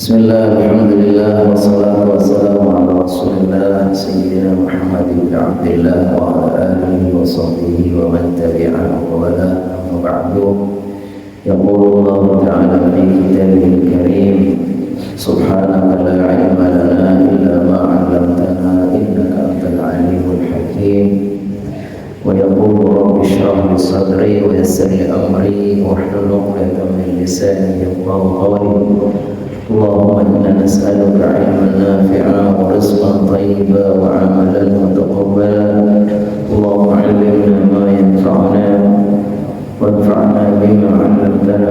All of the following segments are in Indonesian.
Bismillah, alhamdulillah, wassalatu wassalamu ala rasulillah Sayyidina Muhammad ibn Abdillah wa ala alihi wa sahbihi wa man tabi'ahu wa wala amma ba'du. Yaqulu Allah ta'ala fi kitabihil karim, subhanaka la ilma lana illa ma 'allamtana innaka antal alimul hakim. Wa yaqulu rabbi shrah li sadri wa yassir li amri wahlul 'uqdatam min lisani yafqahu qawli. Allahumma inna nas'aluka ilman nafi'an wa rizqan thayyiban wa 'amalan mutaqabbalan. Allahumma 'allimna ma yanfa'una wanfa'na bima 'allamtana.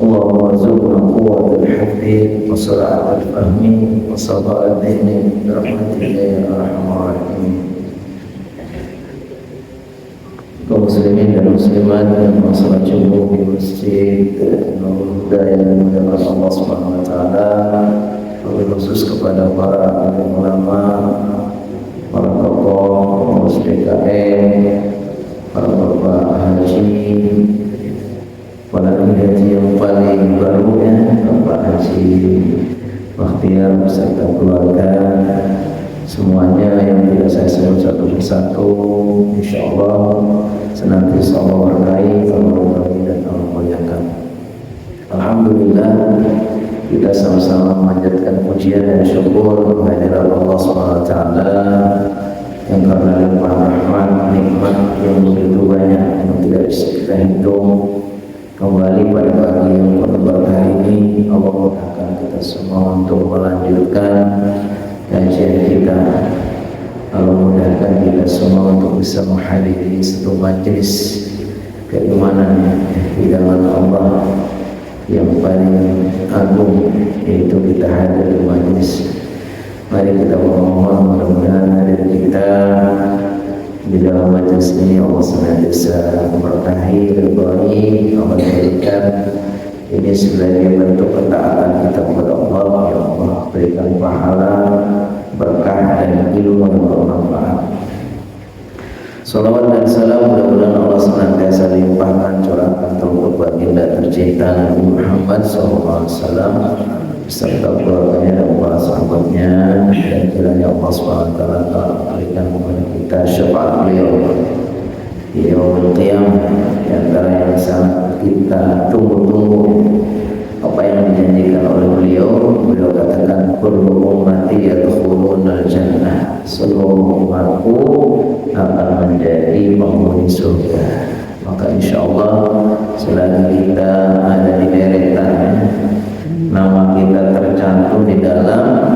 Allahumma arzuqna quwwatal hifdzi wa sur'atal fahmi wa sabaqal dhihni bi rahmatika ya arhamar rahimin. Kaum muslimin dan muslimat yang salat Jumat di Masjid Nurul Huda yang dimuliakan Allah Subhanahu wa taala, wabil khusus kepada para alim ulama, para tokoh pengurus DKM, para bapak haji, para haji yang paling baru ya, Bapak Haji Bakhtiar beserta keluarga, semuanya yang tidak saya sebut satu persatu, insyaallah senantiasa Allah berkahi, Allah berkahi dan Allah muliakan. Alhamdulillah, kita sama-sama memanjatkan pujian dan syukur kehadirat Allah Subhanahu wa taala yang karena limpah rahmat nikmat yang begitu banyak yang tidak bisa kita hitung. Kembali pada pagi yang penuh berkah ini, Allah mudahkan kita semua untuk melanjutkan kajian kita. Allah mudahkan kita semua untuk bisa menghadiri satu majlis keimanan hidangan Allah yang paling agung, yaitu kita hadir di majlis. Mari kita memohon mudah-mudahan hadir kita di dalam majlis ini Allah senantiasa memberkahi, ridhoi, Allah berikan ini sebagai bentuk ketaatan kita kepada Allah. Ya Allah, berikan pahala, berkah dan ilmu yang bermanfaat. Salawat dan salam mudah-mudahan Allah senantiasa limpahkan, curahkan untuk baginda tercinta Nabi Muhammad SAW beserta keluarganya dan para sahabatnya, dan kiranya Allah SWT berikan kepada kita syafaat beliau di yaumul qiyamah. Di antara yang sangat kita tunggu-tunggu apa yang dijanjikan oleh beliau katakan kullu ummati yadkhuluna al-jannah, seluruh umatku akan menjadi penghuni surga. Maka insyaallah selagi kita ada di deretan, nama kita tercantum di dalam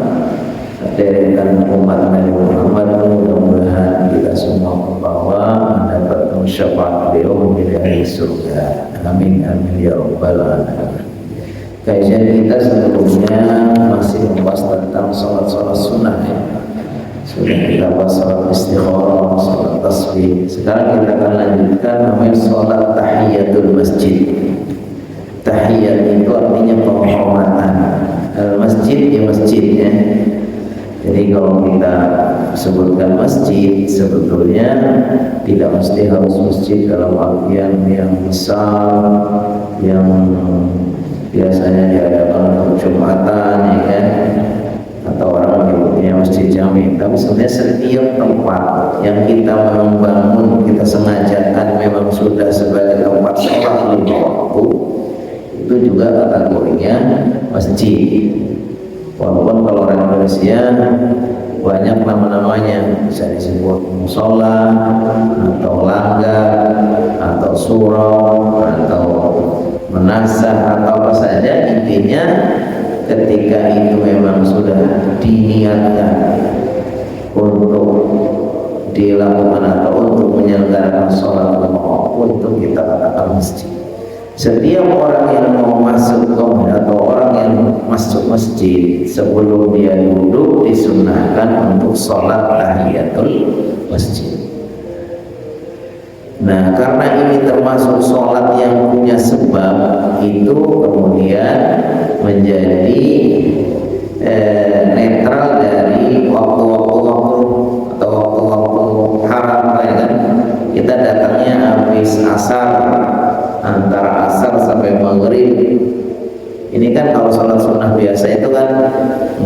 deretan umat Nabi Muhammad, mudah-mudahan kita semua membawa mendapatkan syafaat beliau menjadi ahli surga. Amin amin ya rabbal alamin. Kajian kita sebelumnya masih membahas tentang sholat sunnah ya. Sudah kita bahas sholat istikharah, sholat tasbih. Sekarang kita akan lanjutkan namanya sholat tahiyatul masjid. Tahiyat itu artinya penghormatan. Masjid ya masjid ya. Jadi kalau kita sebutkan masjid, sebetulnya tidak mesti harus masjid dalam artian yang besar, yang biasanya diadakan untuk Jumatan ya kan, atau orang menyebutnya masjid jami. Tapi sebenarnya setiap tempat yang kita memang bangun, kita sengajakan memang sudah sebagai tempat sholat lima waktu, itu juga kategorinya masjid. Walaupun kalau orang Indonesia banyak nama-namanya, bisa disebut musola atau langgar atau surau atau menasah atau apa saja, intinya ketika itu memang sudah diniatkan untuk dilakukan atau untuk menyelenggarakan sholat untuk kita katakan masjid. Setiap orang yang mau masuk atau orang yang masuk masjid, sebelum dia duduk disunnahkan untuk sholat tahiyatul masjid. Nah, karena ini termasuk sholat yang punya sebab, itu kemudian menjadi netral dari waktu-waktu atau waktu-waktu haram ya kan. Kita datangnya habis asar, antara asar sampai maghrib Ini kan kalau sholat sunnah biasa itu kan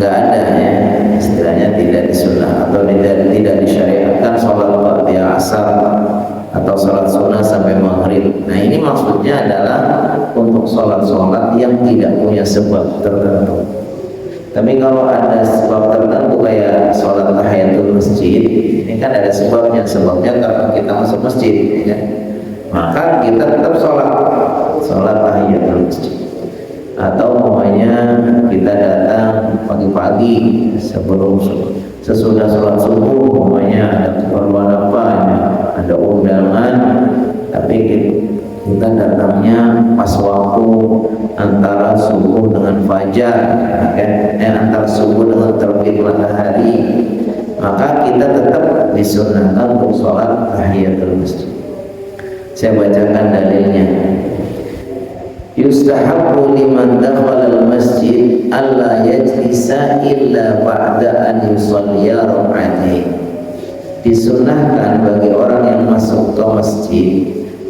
nggak ada ya, istilahnya tidak disunnah atau tidak disyariatkan sholat ba'da asar atau sholat sunnah sampai maghrib. Nah ini maksudnya adalah untuk sholat-sholat yang tidak punya sebab tertentu. Tapi kalau ada sebab tertentu kayak sholat tahiyatul masjid, ini kan ada sebabnya karena kita masuk masjid, ya. Maka kita tetap sholat tahiyatul masjid. Atau umpamanya kita datang pagi-pagi sesudah sholat subuh, umpamanya ada keperluan apa, ada undangan, tapi kita datangnya pas waktu antara subuh dengan fajar, antara subuh dengan terbit matahari, maka kita tetap disunahkan untuk sholat tahiyatul masjid. Saya bacakan dalilnya. Yustahabbu liman dakhala al-masjid alla yajlisa illa ba'da an yusalliya rak'atain. Disunahkan bagi orang yang masuk ke masjid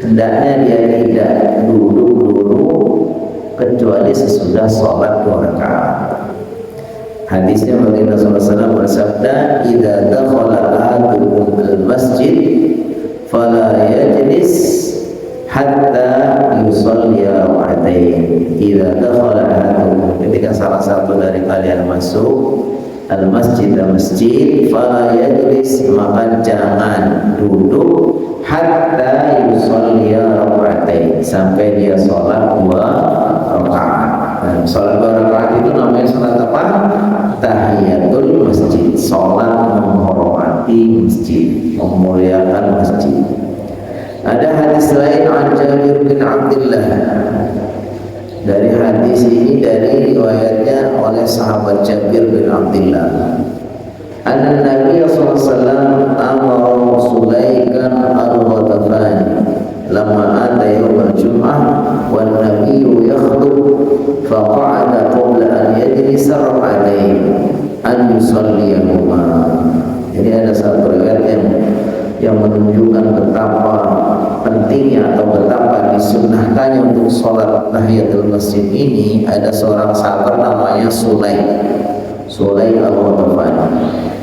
hendaknya dia tidak duduk dulu kecuali sesudah sholat 2 rakaat. Hadisnya baginda sallallahu alaihi wasallam bersabda, "Idza dakhala ahadukum al-masjid fala yajlis hatta yusalli rak'atain." Idza dakhala ahadukum, ketika salah satu dari kalian masuk al-masjid fala yajlis, maka jangan duduk hatta yusalli rak'atain, sampai dia sholat 2 rakaat. Nah, sholat 2 rakaat itu namanya sholat apa? Tahiyatul masjid, sholat menghormati masjid, memuliakan masjid. Ada hadis lain an Jabir bin Abdullah. Dari hadis ini dari riwayatnya oleh sahabat Jabir bin Abdullah. Anna Nabi sallallahu alaihi wasallam amara Sulaikan al-Ghatafani lamma ata yawm al-jum'ah wan nabiyyu yakhtub faqa'ada qabla an yajlisa rak'atain an yusalliyahuma. Jadi ada satu riwayat yang menunjukkan betapa pentingnya atau betapa disunnahkannya untuk sholat tahiyatul masjid ini. Ada seorang sahabat namanya Sulaik al-Ghatafani.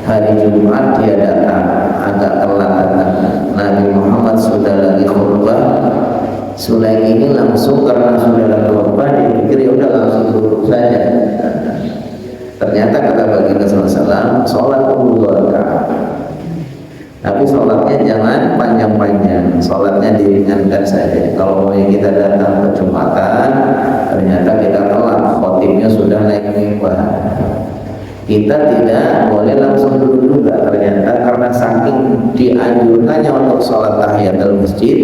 Hari Jumat dia datang, agak telat datang. Nabi Muhammad sudah lagi khutbah. Sulaik ini langsung, karena sudah lagi khutbah, dia pikir ya udah langsung duduk saja. Ternyata kata baginda sallallahu alaihi wasallam, sholat 2 rakaat. Tapi sholatnya jangan panjang-panjang, sholatnya diringankan saja. Kalau kita datang ke Jumatan, ternyata kita telat, khotibnya sudah naik mimbar, kita tidak boleh langsung duduk juga. Ternyata karena saking dianjurkannya untuk sholat tahiyatul masjid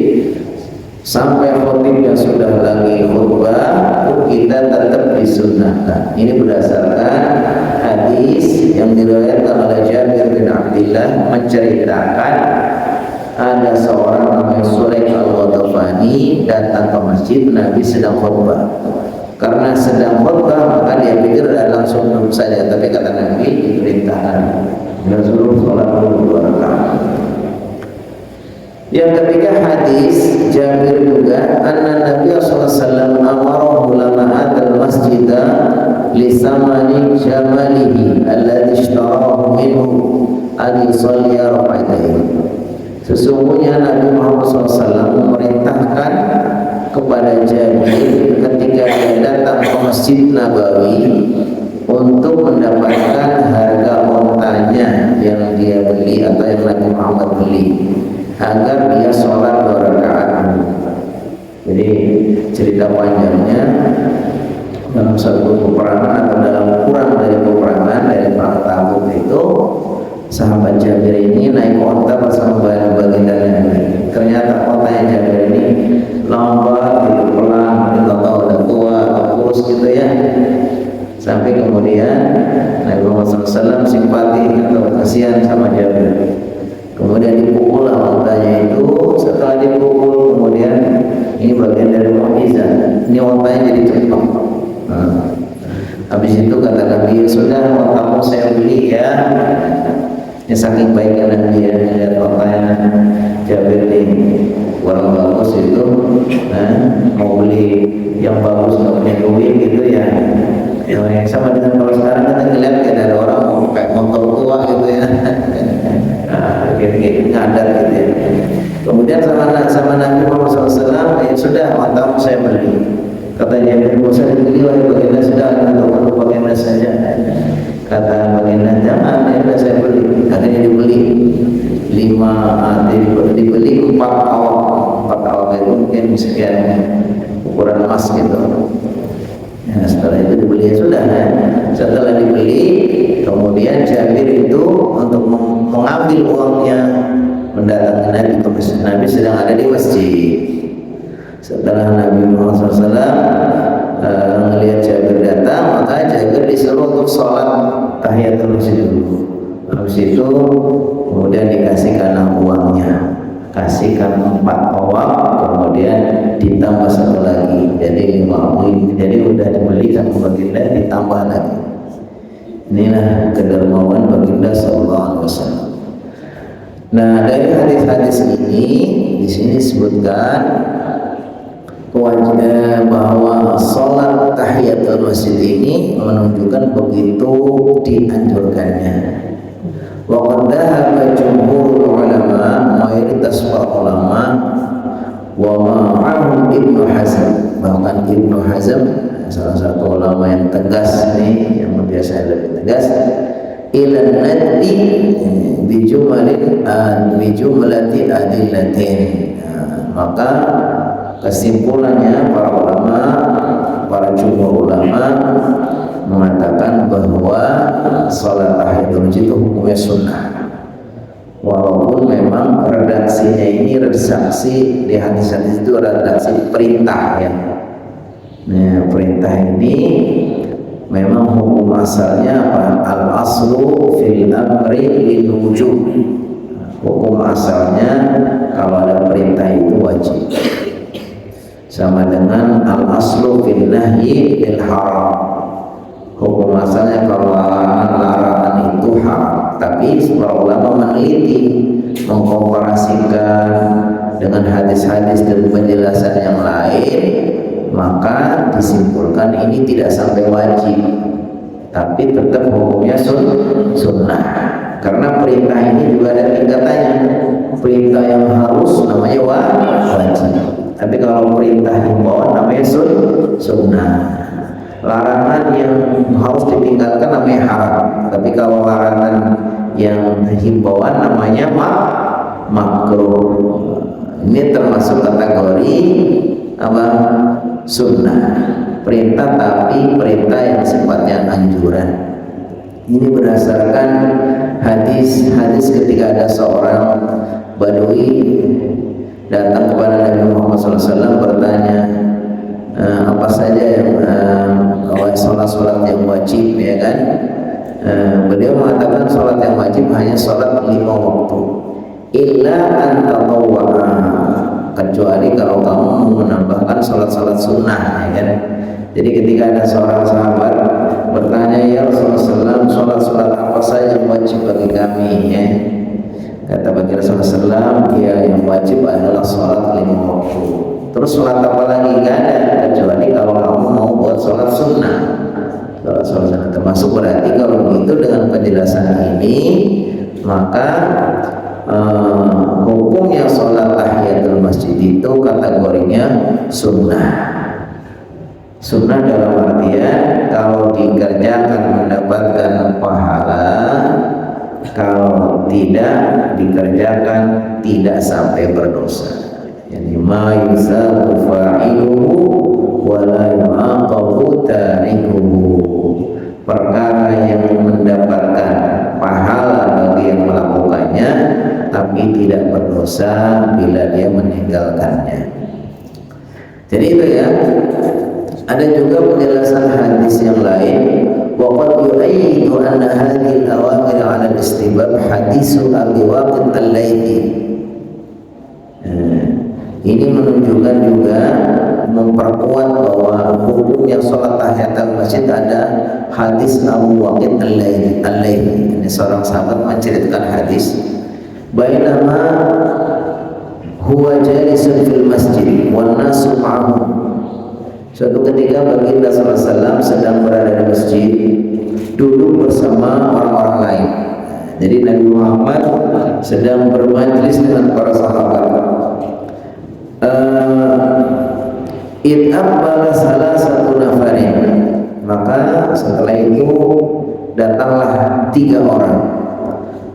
sampai khotibnya sudah lagi khutbah, kita tetap disunnahkan. Ini berdasarkan hadis yang diriwayatkan oleh Jabir bin Abdullah, menceritakan ada seorang namanya Sulaik al-Ghatafani datang ke masjid, Nabi sedang khutbah. Karena sedang khutbah maka dia pikir langsung duduk saja, tapi kata Nabi diperintahkan suruh sholat 2 rakaat. Yang ketiga hadis Jabir juga, anna Nabi sallallahu alaihi wasallam amarahu lama atal masjidah li samani jamalihi alladhi ishtarahu minhu an yusalli rak'atain. Sesungguhnya Nabi Muhammad SAW memerintahkan kepada Jabir ketika dia datang ke Masjid Nabawi untuk mendapatkan harga ontanya yang dia beli atau yang Nabi Muhammad beli, agar dia sholat 2 rakaat. Jadi cerita panjangnya, dalam satu peperangan atau dalam kurang dari peperangan dari perang Tabuk itu, sahabat Jabir ini naik onta bersama baginda Nabi. Ternyata ontanya Jabir ini lambat, gitu, pelan, kita tahu udah tua, kurus gitu ya. Sampai kemudian Nabi Muhammad SAW simpati atau kasihan sama Jabir. Kemudian dipukul ontanya itu. Setelah dipukul, kemudian ini bagian dari mukjizat. Ini ontanya jadi cepat. Habis itu kata Nabi, sudah ontamu saya beli ya. Saking baiknya Nabi ya, lihat ontanya Jabir nih orang bagus itu mau beli yang bagus nggak punya duit gitu ya. Yang sama dengan kalau sekarang kita ngeliat kayak ada orang mau pakai motor tua gitu ya. Nah, gitu ngadat gitu ya. Kemudian sama Nabi Muhammad SAW, ya sudah, mantap saya beli. Katanya Nabi Musa dibeli oleh baginda, sudah untuk baginda saja. Kata baginda, jangan, ya sudah saya beli. Katanya dibeli 4 awak itu mungkin sekian ukuran emas gitu. Ya, setelah itu dibeli, ya sudah. Setelah dibeli, kemudian Jabir itu untuk mengambil uangnya mendatangi Nabi ke masjid. Nabi sedang ada di masjid. Setelah Nabi Muhammad SAW melihat Jabir datang, maka Jabir disuruh untuk sholat tahiyatul masjid dulu. Habis itu kemudian dikasihkan uangnya, kasihkan 4 awak, kemudian ditambah 1 lagi, jadi 5. Jadi udah dibeli sama baginda, ditambah lagi. Inilah kedermawan baginda sallallahu alaihi wasallam. Nah, dari hadis-hadis ini di sini disebutkan bahwa sholat tahiyatul masjid ini menunjukkan begitu dianjurkannya. Wa qad dhahaba jumhurul ulama, mayoritas para ulama, wa ma'ahum Ibnu Hazm, bahkan Ibnu Hazm salah satu ulama yang tegas nih, yang biasa lebih tegas, ila nadbi bijumlati adillatin. Maka kesimpulannya para jumhur ulama mengatakan bahwa sholat tahiyatul masjid itu hukumnya sunnah, walaupun memang redaksinya ini redaksi di hadis-hadis itu redaksi perintah ya. Nah, perintah ini memang hukum asalnya apa? Al aslu fil amri lil wujub. Hukum asalnya kalau ada perintah itu wajib. Sama dengan al aslu fil nahyi lil haram. Hukum asalnya kalau larangan itu haram. Tapi para ulama meneliti, mengkomparasikan dengan hadis-hadis dan penjelasan yang lain, maka disimpulkan ini tidak sampai wajib, tapi tetap hukumnya sunnah. Karena perintah ini juga ada tingkatannya. Perintah yang harus namanya wajib, tapi kalau perintah himbauan namanya sunnah. Larangan yang harus ditinggalkan namanya haram, tapi kalau larangan yang himbauan namanya makruh. Ini termasuk kategori apa? Sunnah, perintah, tapi perintah yang sifatnya anjuran. Ini berdasarkan hadis ketika ada seorang Badui datang kepada Nabi Muhammad SAW bertanya, apa saja yang sholat yang wajib, ya kan? Beliau mengatakan sholat yang wajib hanya sholat 5 waktu, illa an tatawwa, kecuali kalau kamu menambahkan sholat-sholat sunnah, ya kan? Jadi ketika ada seorang sahabat bertanya, ya Rasulullah, sholat-sholat apa saja yang wajib bagi kami, ya? Kata bagi Rasulullah SAW, ya yang wajib adalah sholat 5 waktu. Terus sholat apa lagi? Gak ada, kecuali kalau kamu mau buat sholat sunnah. Sholat sunnah termasuk. Berarti kalau begitu dengan penjelasan ini, maka hukumnya sholat tahiyatul masjid itu kategorinya sunnah. Sunnah dalam artian kalau dikerjakan mendapatkan pahala, kalau tidak dikerjakan tidak sampai berdosa. Yani ma yusabu fa'iluhu wa la yu'aqabu tarikuhu. Perkara yang mendapatkan pahala bagi yang melakukannya, tapi tidak berdosa bila dia meninggalkannya. Jadi itu ya. Ada juga penjelasan hadis yang lain, wa qad yu'ayyidu anna hadhihi al-awamir 'ala al-istibab hadisu Abi Waqid al-Laythi. Ini menunjukkan juga, memperkuat bahwa hukumnya sholat tahiyatul masjid ada hadis Abu Waqid al-Laythi. Ini seorang sahabat menceritakan hadis, bainama huwa jalisun fil masjid wan nasu ma'ahu. Suatu ketika baginda sallallahu alaihi wasallam sedang berada di masjid, duduk bersama orang-orang lain. Jadi Nabi Muhammad sedang bermajlis dengan para sahabat. Aqbala salah satu nafarin, maka setelah itu datanglah 3 orang.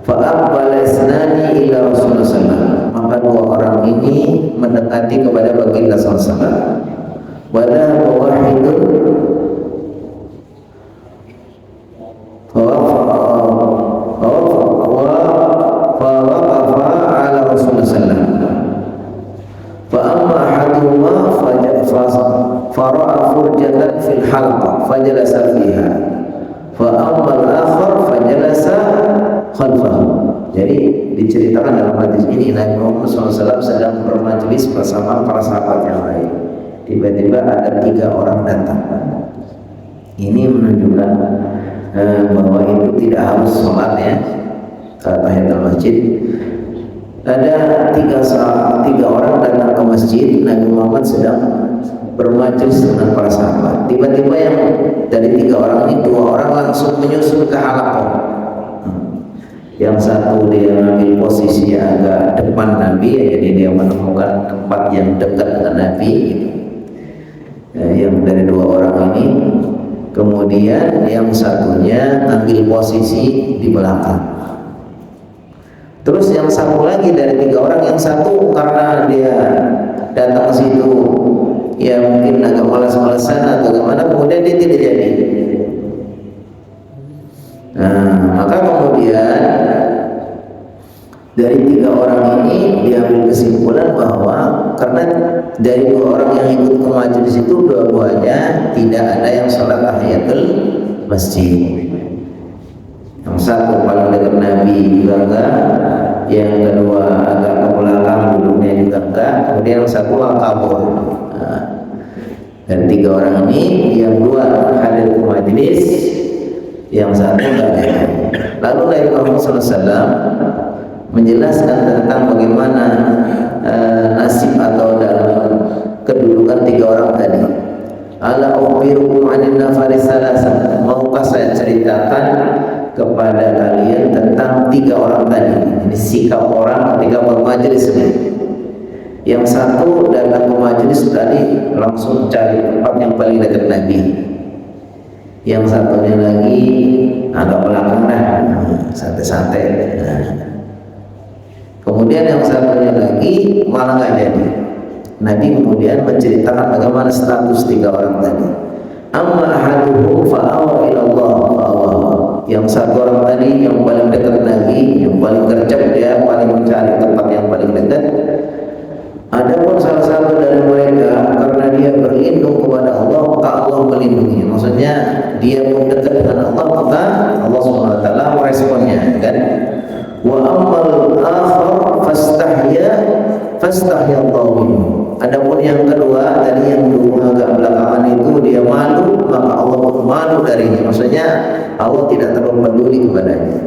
Fa'aqbala isnani ila Rasulullah sallallahu alaihi wasallam, maka 2 orang ini mendekati kepada baginda sallallahu alaihi wasallam. Wala wahidun fawaqafa ala Rasulullah sallallahu alaihi wasallam. Fa amma ahaduhuma fara'a furjatan fil halqa fajalasa fiha. Fa amma al-akhar fajalasa khalfahu. Jadi diceritakan dalam hadis ini Nabi Muhammad SAW sedang bermajlis bersama para sahabat yang lain. Tiba-tiba ada 3 orang datang. Ini menunjukkan bahwa itu tidak harus sholat ya, tahiyatul masjid. Ada 3 orang datang ke masjid. Nabi Muhammad sedang bermajlis dengan para sahabat. Tiba-tiba yang dari 3 orang ini 2 orang langsung menyusul ke halaqah. Yang satu dia mengambil posisi agak depan Nabi, jadi dia menemukan tempat yang dekat dengan Nabi. Yang dari 2 orang ini, kemudian yang satunya ambil posisi di belakang. Terus yang satu lagi dari 3 orang, yang satu karena dia datang ke situ ya mungkin agak malas-malasan atau gimana, kemudian dia tidak jadi. Nah, maka kemudian dari 3 orang ini diambil kesimpulan bahwa karena dari 2 orang yang ikut ke majelis itu dua-duanya tidak ada yang sholat tahiyatul masjid. Yang satu paling dekat Nabi juga enggak, yang kedua agak ke belakang duduknya juga enggak, kemudian yang satu kabur. Nah, dari 3 orang ini yang 2 hadir ke majelis, yang satu enggak ada. Lalu Nabi Muhammad SAW menjelaskan tentang bagaimana nasib atau dalam kedudukan 3 orang tadi. Ala ukhbirukum 'anil nafari salasa, maukah saya ceritakan kepada kalian tentang 3 orang tadi. Ini sikap orang ketika bermajelis ini. Yang satu datang ke majelis tadi langsung cari tempat yang paling dekat Nabi. Yang satunya lagi agak belakang santai-santai. Kemudian yang satunya lagi malah nggak jadi. Nabi kemudian menceritakan bagaimana status 3 orang tadi. Amma ahaduhum fa'awa ila Allah fa'awa. Yang satu orang tadi yang paling dekat Nabi, yang paling gercep, dia paling mencari tempat yang paling dekat. Adapun salah satu dari mereka karena dia berlindung kepada Allah, maka Allah melindungi. Maksudnya dia pun dekat dengan Allah, maka Allah SWT meresponnya, kan? Wa ammal akhar fastahya Allah minhu. Adapun yang kedua tadi yang dulu agak belakangan itu dia malu, maka Allah pun malu darinya. Maksudnya Allah tidak terlalu peduli kepadanya.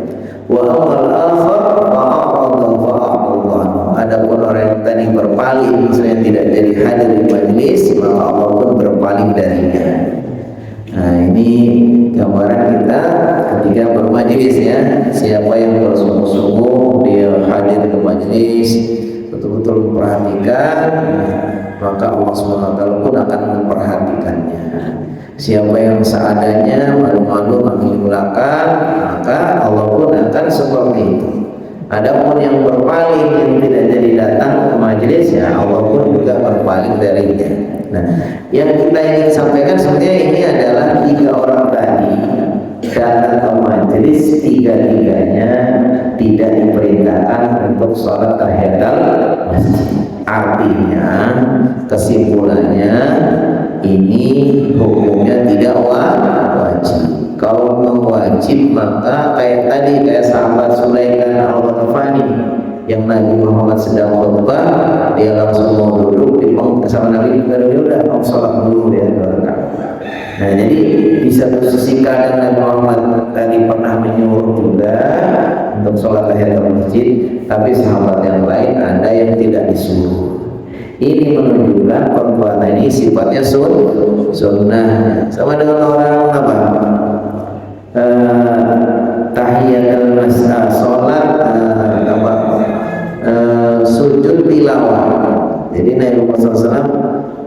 Wa ammal akhar fa'arada fa'arada. Adapun orang yang tadi berpaling, maksudnya tidak jadi hadir di majelis, maka Allah pun berpaling darinya. Nah, ini gambaran kita ketika bermajelis ya. Siapa yang bersungguh-sungguh dia hadir ke majelis, betul-betul memperhatikan, maka Allah SWT pun akan memperhatikannya. Siapa yang seadanya, malu-malu ambil belakang, maka Allah pun akan seperti itu. Adapun yang berpaling, yang tidak jadi datang ke majelis, ya Allah pun juga berpaling darinya. Nah, yang kita ingin sampaikan sebenarnya ini adalah 3 orang tadi datang ke majelis, 3-tiganya tidak diperintahkan untuk sholat tahiyatul masjid. Artinya kesimpulannya ini hukumnya tidak wajib. Kalau memang wajib, maka kayak tadi, kayak sahabat Sulaiman al-Ghafani yang Nabi Muhammad sedang khutbah, dia langsung mau duduk di sama Nabi, dia udah mau sholat dulu ya. Nah, jadi di satu sisi kadang Nabi Muhammad tadi pernah menyuruh juga untuk sholat tahiyatul masjid, tapi sahabat yang lain ada yang tidak disuruh. Ini menunjukkan perbuatan ini sifatnya sunnah. Sama dengan orang apa? Tahiyatul masjid, sholat sujud tilawah. Jadi Nabi Muhammad SAW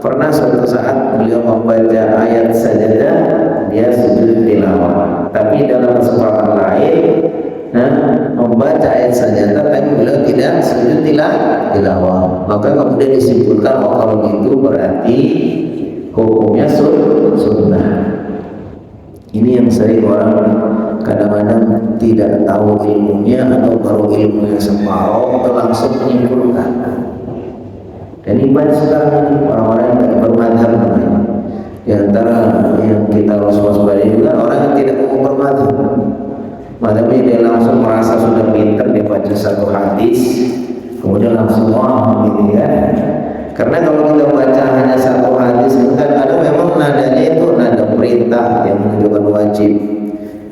pernah suatu saat beliau membaca ayat sajadah, dia sujud tilawah. Tapi dalam kesempatan lain membaca ayat sajadah, tapi beliau tidak sujud tilawah. Maka kemudian disimpulkan, oh kalau gitu berarti hukumnya sunnah. Ini yang sering orang kadang-kadang tidak tahu ilmunya, atau baru ilmunya separuh atau langsung menyimpulkan. Dan ini banyak sekarang orang-orang yang tidak bermadhab namanya. Di antara yang kita harus waspadai juga orang yang tidak mau bermadhab. Madhabnya dia langsung merasa sudah pintar, dia baca satu hadis kemudian langsung gitu ya. Karena kalau kita baca hanya satu hadis, kadang-kadang memang nadanya itu nada perintah yang menunjukkan wajib,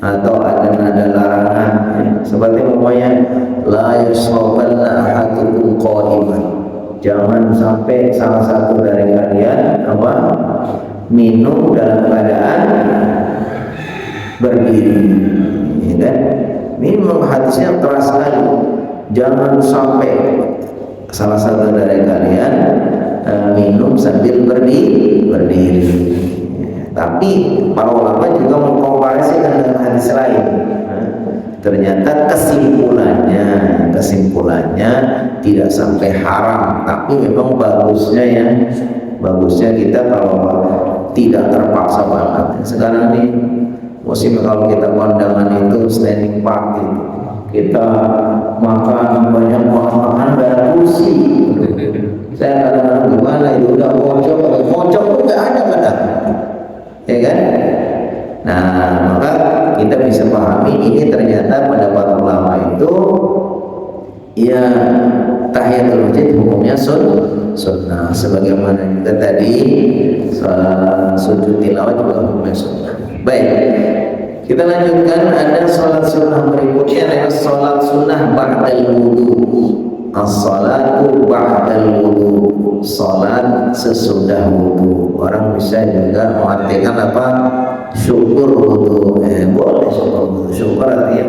atau ada nada larangan, seperti umpamanya la yusrabanna ahadukum qa'iman, jangan sampai salah satu dari kalian minum dalam keadaan berdiri, ya kan? Ini memang hadisnya keras sekali, jangan sampai salah satu dari kalian minum sambil berdiri. Tapi para ulama juga mengkomparasikan dengan hadis lain. Ternyata kesimpulannya tidak sampai haram, tapi memang bagusnya kita kalau tidak terpaksa banget. Sekarang ini musim kalau kita kondangan itu standing party, kita makan banyak makan berpusi. Saya kadang-kadang gimana itu udah pojok pun nggak ada kadang, ya kan? Nah, maka kita bisa pahami ini ternyata pendapat ulama itu ya tahiyatul masjid hukumnya sunnah, sebagaimana kita tadi sujud tilawah juga hukumnya sunnah. Baik, kita lanjutkan. Ada sholat sunnah berikutnya, adalah sholat sunnah ba'dal wudu. As-salatu ba'dal wudu, sholat sesudah wudu. Orang bisa juga mengartikan syukur wudu. Boleh syukur wudu. Syukur artinya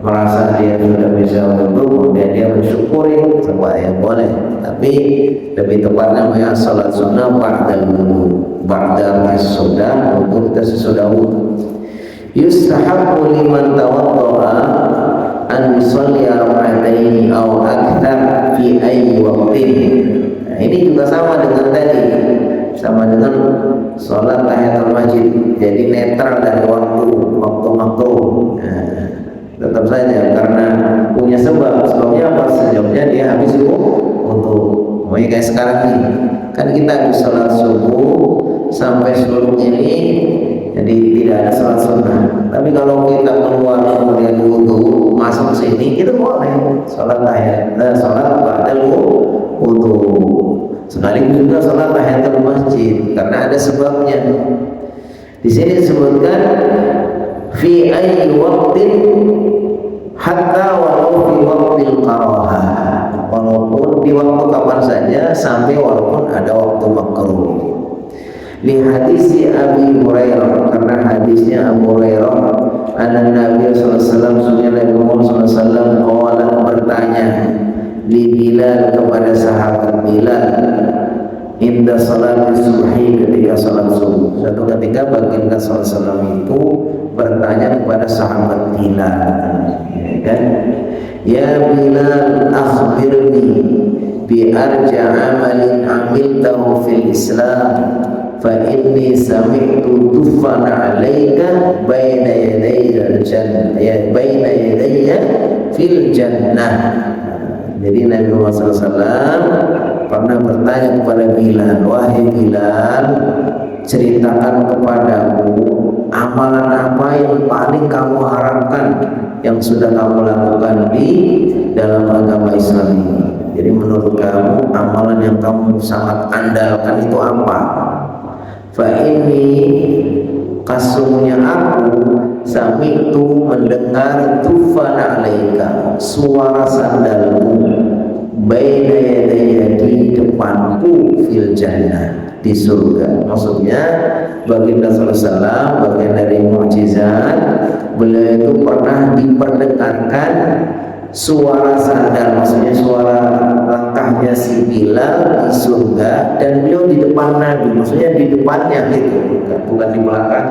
merasa dia sudah bisa wudu, kemudian dia bersyukuri, boleh. Tapi lebih tepatnya namanya sholat sunnah ba'dal wudu. Ba'dal sesudah wudu, kita sesudah wudu. Yustahabbu liman tawadda'a an yusalli rak'ataini aw akthar fi ayyi waqtin. Nah, ini juga sama dengan tadi, sama dengan sholat tahiyatul masjid, jadi netral dari waktu makruh. Nah, tetap saja karena punya sebabnya apa? Sebabnya dia habis untuk kayak sekarang nih, kan kita habis sholat subuh sampai seluruh ini, jadi tidak ada sholat sunnah. Tapi kalau kita keluar kemudian wudu masuk sini, itu boleh sholat ba'dal wudu. Sekaligus juga sholat tahiyatul masjid karena ada sebabnya. Di sini disebutkan fi ayyi waqtin hatta walau fi waqtil karahah, walaupun di waktu kapan saja sampai walaupun ada waktu makruh. Li hadisi Abi Hurairah, karena hadisnya Abu Hurairah, anna Nabi sallallahu alaihi wasallam, sunnya Nabi Muhammad sallallahu alaihi wasallam bertanya li Bilal, kepada sahabat Bilal, inda salat subhi, ketika salat subuh. Suatu ketika baginda sallallahu alaihi wasallam itu bertanya kepada sahabat Bilal, ya kan? Ya Bilal, akhbirni bi arja amalin amiltahu fil Islam, fa inni sami'tu tufan 'alaika baina yadayya al-jannah, ya baina yadayya fil jannah. Jadi Nabi Muhammad SAW pernah bertanya kepada Bilal, wahai Bilal, ceritakan kepadaku amalan apa yang paling kamu harapkan yang sudah kamu lakukan di dalam agama Islam ini. Jadi menurut kamu amalan yang kamu sangat andalkan itu apa? Fa ini kasungnya aku sami'tu, mendengar tufan alaika, suara sandalmu baina yadayya, di depanku fil jannah, di surga. Maksudnya baginda sallallahu alaihi wasallam, bagian dari mukjizat beliau itu pernah diperdengarkan suara sandal, maksudnya suara langkahnya si Bilal di surga, dan beliau di depan Nabi, maksudnya di depannya gitu, bukan di belakang.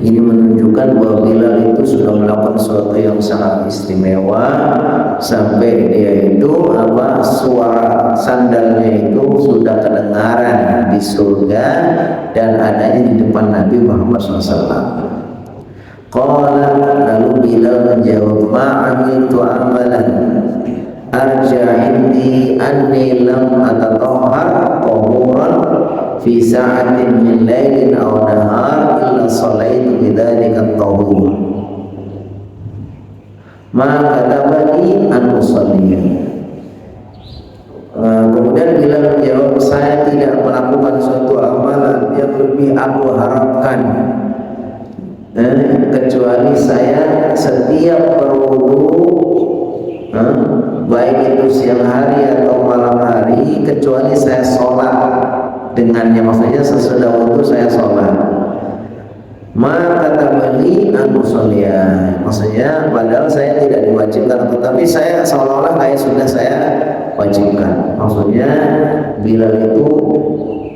Ini menunjukkan bahwa Bilal itu sudah melakukan sesuatu yang sangat istimewa, sampai dia itu suara sandalnya itu sudah kedengaran di surga dan adanya di depan Nabi Muhammad SAW. Qala, lalu Bilal menjawab, ma'amiltu amalan arja indi anni lam atatahhar tahuran fi sa'atin min lailin aw nahar illa sallaitu bidzalika at-tahur ma katabani an usalli. Kemudian Bilal menjawab, saya tidak melakukan suatu amalan yang lebih aku harapkan kecuali saya setiap berwudu, baik itu siang hari atau malam hari, kecuali saya sholat dengannya, maksudnya sesudah wudu saya sholat. Maka tabali anu sholia, maksudnya padahal saya tidak diwajibkan, tetapi saya seolah-olah kayak sudah saya wajibkan. Maksudnya Bilal itu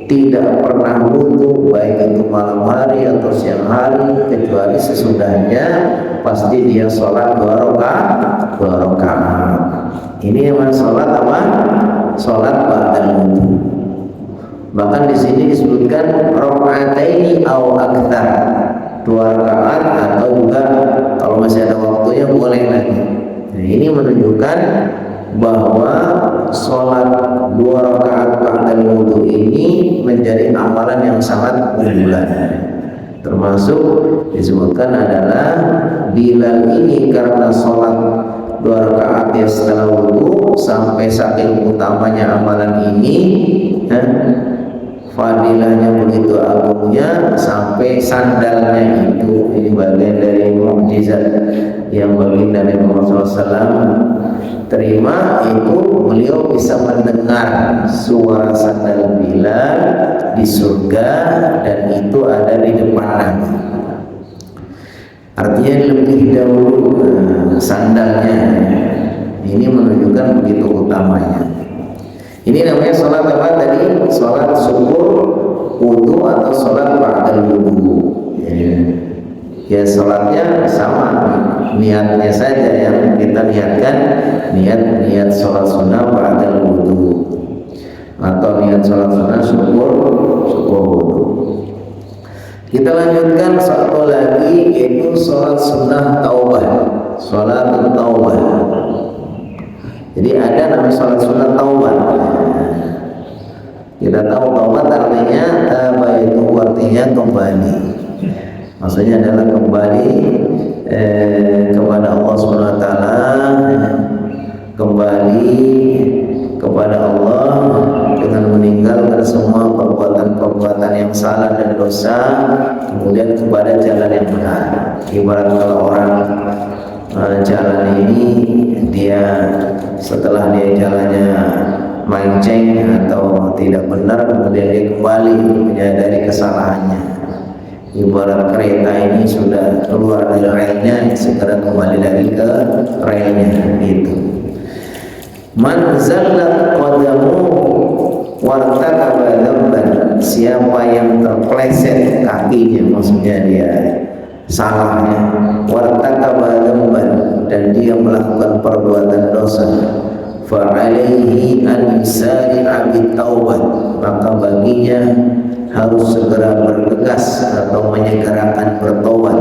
tidak pernah wudu baik itu malam hari atau siang hari, kecuali sesudahnya pasti dia sholat 2 rakaat. Ini yang sholat apa? Sholat ba'dal wudu. Bahkan di sini disebutkan rakaataini au aktsar, 2 rakaat atau juga kalau masih ada waktunya boleh lagi. Nah, ini menunjukkan bahwa sholat 2 rakaat ba'dal wudu ini menjadi amalan yang sangat unggulan. Termasuk disebutkan adalah Bilal ini karena sholat 2 rakaat ya setelah wudu, sampai saking utamanya amalan ini, fadilahnya begitu agungnya, sampai sandalnya itu, ini bagian dari mukjizat yang baginda Nabi Muhammad SAW terima, itu beliau bisa mendengar suara sandal Bilal di surga, dan itu ada di depan Nabi. Artinya lebih dahulu sandalnya. Ini menunjukkan begitu utamanya. Ini namanya sholat apa tadi? Sholat syukur wudu atau sholat ba'dal wudu. Ya sholatnya sama, niatnya saja yang kita niatkan, niat sholat sunnah ba'dal wudu, atau niat sholat sunnah syukur wudu. Kita lanjutkan satu lagi, yaitu sholat sunnah taubah, sholat taubah. Jadi ada namanya sholat sunnah taubah. Kita tahu taubat artinya itu artinya kembali. Maksudnya adalah kembali kepada Allah Subhanahu wa taala, kembali kepada Allah dengan meninggalkan semua perbuatan-perbuatan yang salah dan dosa, kemudian kepada jalan yang benar. Ibarat kalau orang jalan ini, dia setelah dia jalannya mancing atau tidak benar, kemudian dia kembali menyadari kesalahannya. Ibarat kereta ini sudah keluar dari relnya, segera kembali lagi ke relnya, gitu. Man zallat qadamu wartakaba dzamban, siapa yang terpleset kakinya, maksudnya dia salahnya, wartakaba dzamban, dan dia melakukan perbuatan dosa, fa alaihi an yusari'a bit taubat, maka baginya harus segera bergegas atau menyegerakan bertobat,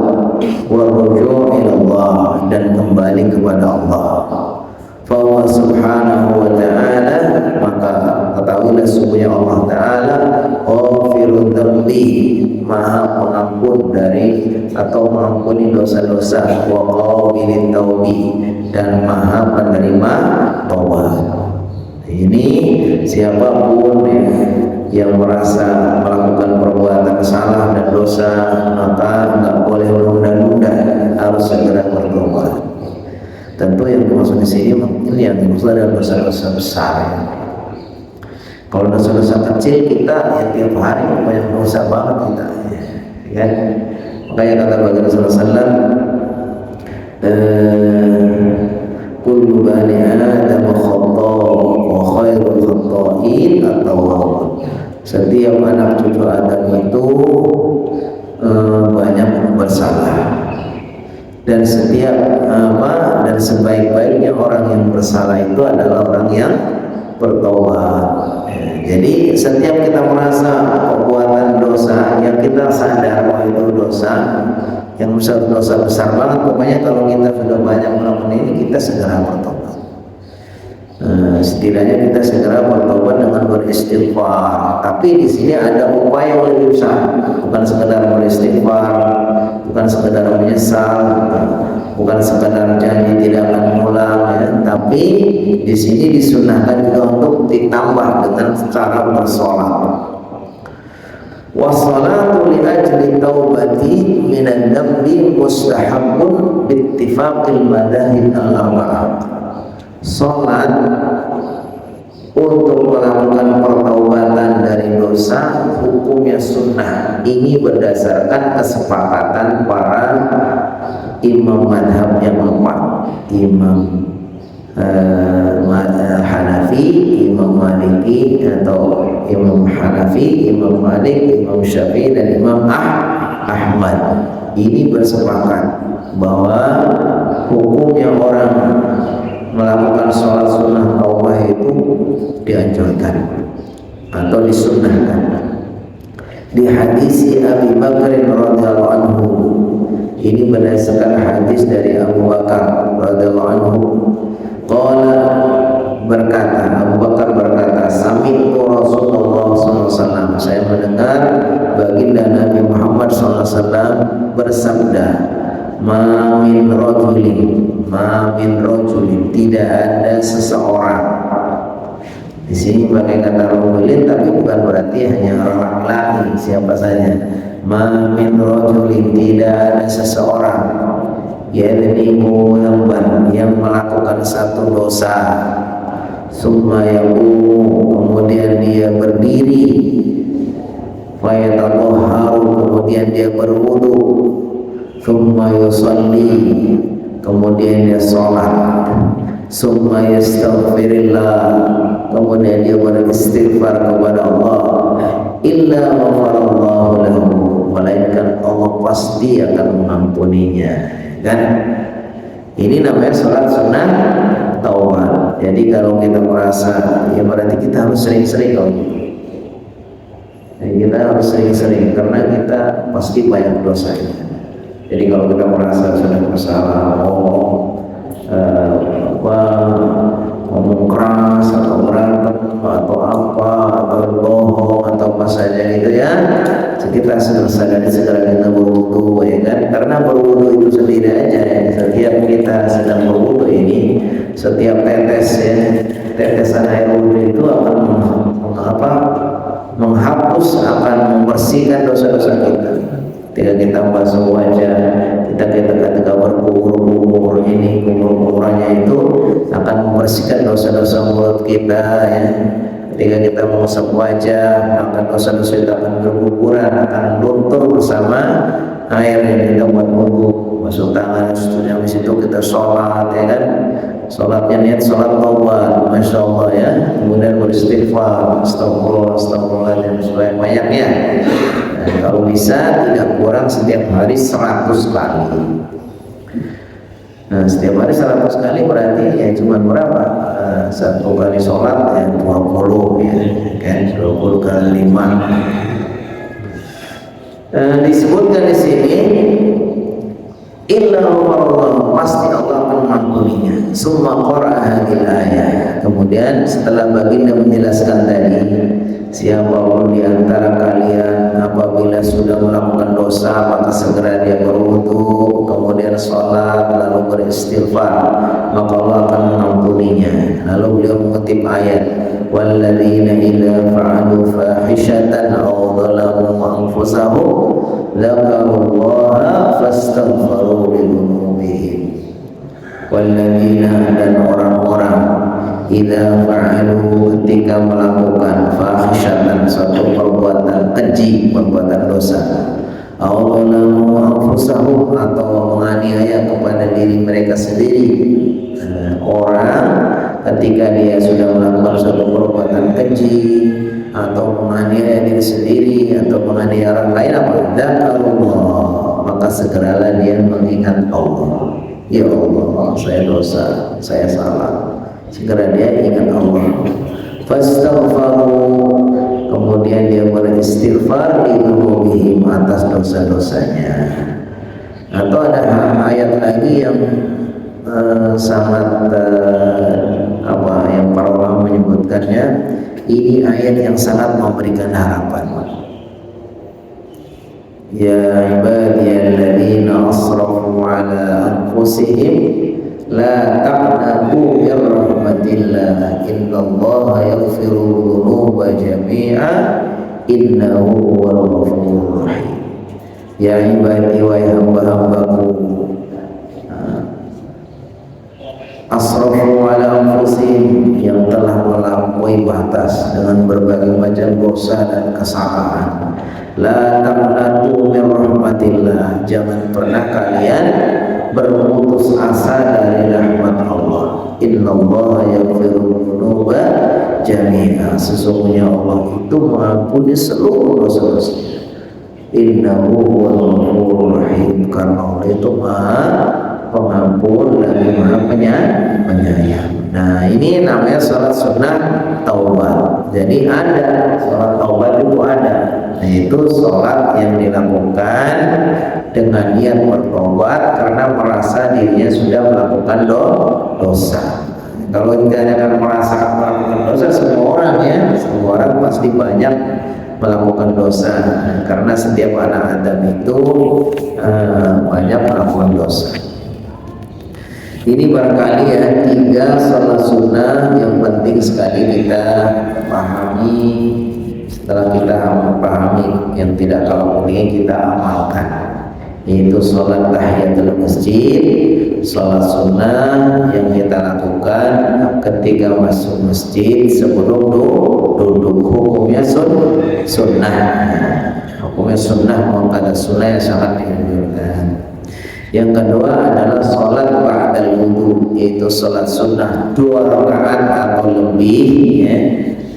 wa ruju' ila Allah, dan kembali kepada Allah. Fa subhanahu wa ta'ala, maka ketahuilah sesungguhnya Allah Ta'ala ghafirudz dzambi, maha pengampun dari atau mengampuni dosa-dosa, wa qabilit taubi, dan maha penerima taubat. Ini siapapun yang merasa melakukan perbuatan salah dan dosa, maka enggak boleh menunda-nunda, harus segera bertobat. Tentu yang dimaksud di sini mungkin yang dimaksud adalah dosa-dosa besar ya. Kalau dosa-dosa kecil kita ya tiap hari banyak dosa banget kita ya kan. Makanya kata baginda Rasulullah sallallahu kullu bani adam khata' wa khairul khata'in at-tawwabun. Setiap anak cucu Adam itu banyak bersalah, dan setiap dan sebaik-baiknya orang yang bersalah itu adalah orang yang bertobat. Jadi setiap kita merasa perbuatan dosa yang kita sadar bahwa itu dosa, yang dosa besar banget, pokoknya kalau kita sudah banyak melakukan ini, kita segera bertobat. Setidaknya kita segera bertobat dengan beristighfar. Tapi di sini ada upaya yang lebih besar, bukan sekedar beristighfar, bukan sekedar menyesal, bukan sekedar janji tidak akan mengulang ya. Tapi di sini disunahkan juga untuk ditambah dengan cara bersolat. Wassalatu li ajli taubati minan dambi mustahabun bittifaqil madahib al-arba'ah. Salat untuk melakukan pertaubatan dari dosa hukumnya sunnah. Ini berdasarkan kesepakatan para imam madhab yang empat, Imam Hanafi, Imam Maliki atau Imam Hanafi, Imam Malik, Imam Syafi'i dan Imam Ahmad. Ini bersepakat bahwa hukumnya orang melakukan sholat sunnah taubah itu dianjurkan atau disunnahkan. Di hadis Abi Bakar radhiyallahu anhu, ini berdasarkan hadis dari Abu Bakar radhiyallahu anhu, qala berkata, Abu Bakar berkata, sami'tu Rasulullah SAW, saya mendengar baginda Nabi Muhammad SAW bersabda, ma min rajulin, tidak ada seseorang. Di sini pakai kata rajulin, tapi bukan berarti hanya orang laki, siapa saja. Ma min rajulin, tidak ada seseorang yadnimu dzamban, yang melakukan satu dosa, summa yaqumu, kemudian dia berdiri, fayatatahharu, kemudian dia berwudu, summa yusalli, kemudian dia sholat, summa yastaghfirillah, kemudian dia beristighfar kepada Allah, illa ghafarallahu lahu, melainkan Allah pasti akan mengampuninya. Kan ini namanya sholat sunnah taubah. Jadi kalau kita merasa, ya berarti kita harus sering-sering kalau kita harus sering-sering, karena kita pasti banyak dosanya. Jadi kalau kita merasa sudah bersalah, ngomong keras atau berantem atau apa atau bohong atau apa saja itu ya, kita segera kita berwudu ya kan, karena berwudu itu sendiri aja ya. Setiap kita sedang berwudu ini, setiap tetesan air wudu itu akan menghapus, akan membersihkan dosa-dosa kita. Ketika kita basuh wajah, ketika berkumur ini, kumur-kumurannya itu akan membersihkan dosa-dosa mulut kita ya. Ketika kita mengusap wajah, maka dosa-dosa itu akan berguguran, akan luntur bersama air yang kita buat wudu. Masuk tangan, setelah itu kita sholat ya kan. Sholatnya niat sholat taubah, masya Allah ya. Kemudian beristighfar, astagfirullah dan sebanyak-banyaknya. Nah, kalau bisa tidak kurang setiap hari 100 kali. Nah, setiap hari 100 kali berarti ya cuma berapa? Satu kali sholat ya 20 ya kan, 20 kali 5. Disebutkan di sini illa Allah, pasti Allah akan mengampuninya. Summa qara'a hadhil ayat. Kemudian setelah baginda menjelaskan tadi, siapapun di antara kalian apabila sudah melakukan dosa maka segera dia berwudu, kemudian sholat, lalu beristighfar, maka Allah akan mengampuninya. Lalu beliau mengutip ayat, walladzina idza fa'alu fahishatan aw dhalamu anfusahum dzakarullaha fastaghfiru lidzunubihim. walladzina, dan orang-orang idza fa'alu, ketika melakukan fahisyatan, suatu perbuatan keji, perbuatan dosa, awalamu anfusahum, atau menganiaya kepada diri mereka sendiri. Orang ketika dia sudah melakukan suatu perbuatan keji atau menganiaya diri sendiri atau menganiaya orang lain, apa? Dzakarullah, maka segeralah dia mengingat Allah. Ya Allah, saya dosa, saya salah. Segera dia ingat Allah. Fastaghfaru, kemudian dia beristighfar di dzunubihim, atas dosa-dosanya. Atau ada ayat lagi yang sangat yang para ulama menyebutkannya, ini ayat yang sangat memberikan harapan. Ya ibadiyalladzina asrafu ala anfusihim la taqnatu min rahmatillah innallaha yaghfiru dzunuba jami'a innahu huwal ghafurur rahim. Ya ibadi, wa hamba-hambaku, asrafu ala anfusihim, yang telah melampaui batas dengan berbagai macam dosa dan kesalahan. La taqnatu min rahmatillah, jangan pernah kalian berputus asa dari rahmat Allah. Innallaha yaghfiru dzunuba jami'a, sesungguhnya Allah itu mengampuni seluruh dosa-dosa. Innahu huwal ghafurur rahim, karena Allah itu Maha Pengampun lagi Maha Penyayang. Nah, ini namanya sholat sunnah taubat. Jadi ada sholat taubat, itu ada, yaitu sholat yang dilakukan dengan niat bertobat karena merasa dirinya sudah melakukan dosa. Kalau tidak akan merasa melakukan dosa, semua orang pasti banyak melakukan dosa, karena setiap anak Adam itu banyak melakukan dosa. Ini barangkali ya 3 sholat sunnah yang penting sekali kita pahami. Setelah kita pahami, yang tidak kalah penting kita amalkan, yaitu sholat tahiyatul masjid, sholat sunnah yang kita lakukan ketika masuk masjid sebelum duduk. Hukumnya sunnah. Hukumnya sunnah, maka ada sunnah yang sangat dianjurkan. Yang kedua adalah sholat ba'dal wudu, yaitu sholat sunnah 2 rakaat atau lebih,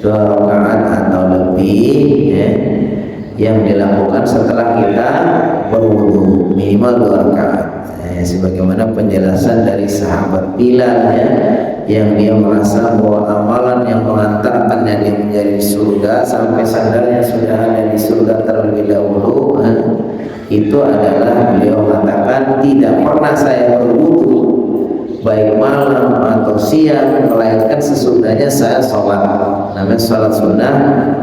2 rakaat atau lebih, yang dilakukan setelah kita berwudu, minimal 2 rakaat. Sebagaimana penjelasan dari sahabat Bilal, yang dia merasa bahwa amalan yang mengantarkannya dia menjadi surga sampai sandalnya sudah ada di surga terlebih dahulu, itu adalah beliau mengatakan, tidak pernah saya berwudu baik malam atau siang melainkan sesudahnya saya sholat. Namanya sholat sunnah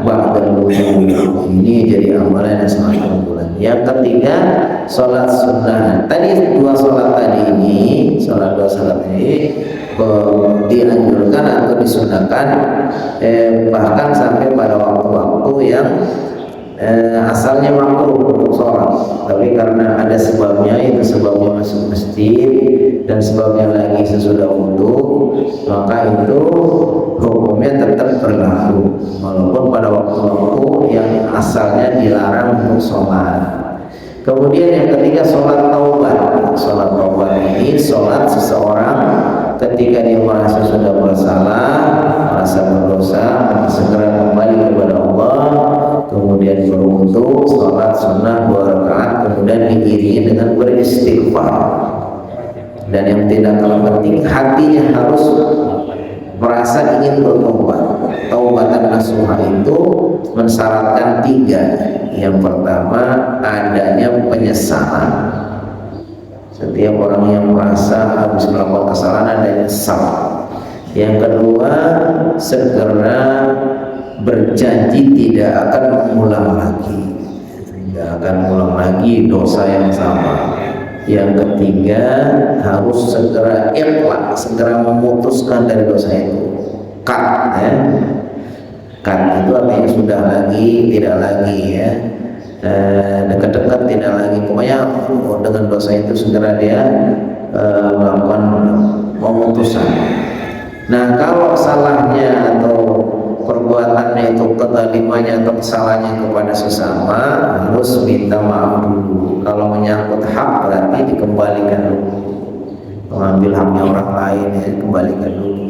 ba'dal wudu. Ini jadi amalan yang sangat unggulan. Yang ketiga, sholat sunnah. Tadi 2 sholat tadi ini, sholat 2 sholat ini dianjurkan atau disunahkan bahkan sampai pada waktu-waktu yang asalnya makruh untuk sholat, tapi karena ada sebabnya, itu sebabnya masuk masjid dan sebabnya lagi sesudah wudu, maka itu hukumnya tetap berlaku walaupun pada waktu-waktu yang asalnya dilarang untuk sholat. Kemudian yang ketiga, sholat taubat. Sholat taubat ini sholat seseorang ketika dia merasa sudah bersalah, merasa berdosa, segera kembali kepada Allah, kemudian berwudu, sholat sunnah 2 rakaat, kemudian diiringi dengan beristighfar. Dan yang tidak kalah penting, hatinya harus merasa ingin bertobat. Taubatan nasuha itu mensyaratkan 3. Yang pertama, adanya penyesalan. Setiap orang yang merasa habis melakukan kesalahan ada nyesal. Yang kedua, segera berjanji tidak akan mengulang lagi, dosa yang sama. Yang ketiga, harus segera ikhlas, segera memutuskan dari dosa itu. Cut itu artinya sudah lagi, tidak lagi, dekat-dekat tidak lagi, pokoknya dengan dosa itu segera dia melakukan pemutusan. Nah, kalau salahnya atau perbuatannya itu kezalimannya atau kesalahannya kepada sesama, harus minta maaf dulu. Kalau menyangkut hak berarti dikembalikan dulu. Mengambil haknya orang lain ya, kembalikan dulu.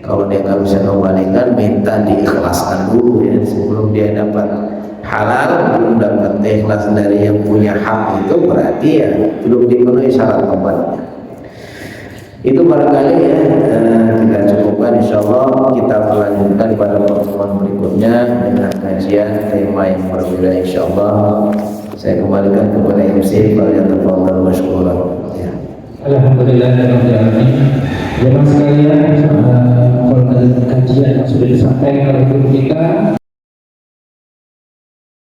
Kalau dia nggak bisa kembalikan, minta diikhlaskan dulu ya, sebelum dia dapat halal, belum dapat ikhlas dari yang punya hak, itu berarti ya belum dipenuhi syarat tobatnya. Itu barangkali ya, kita cukupkan, insyaallah kita melanjutkan pada pertemuan berikutnya dengan kajian tema yang berbeda insyaallah. Saya kembalikan kepada MC yang terfadhal masykuran ya. Alhamdulillahirrahmanirrahim. Jemaah sekalian, kajian yang sudah disampaikan oleh guru kita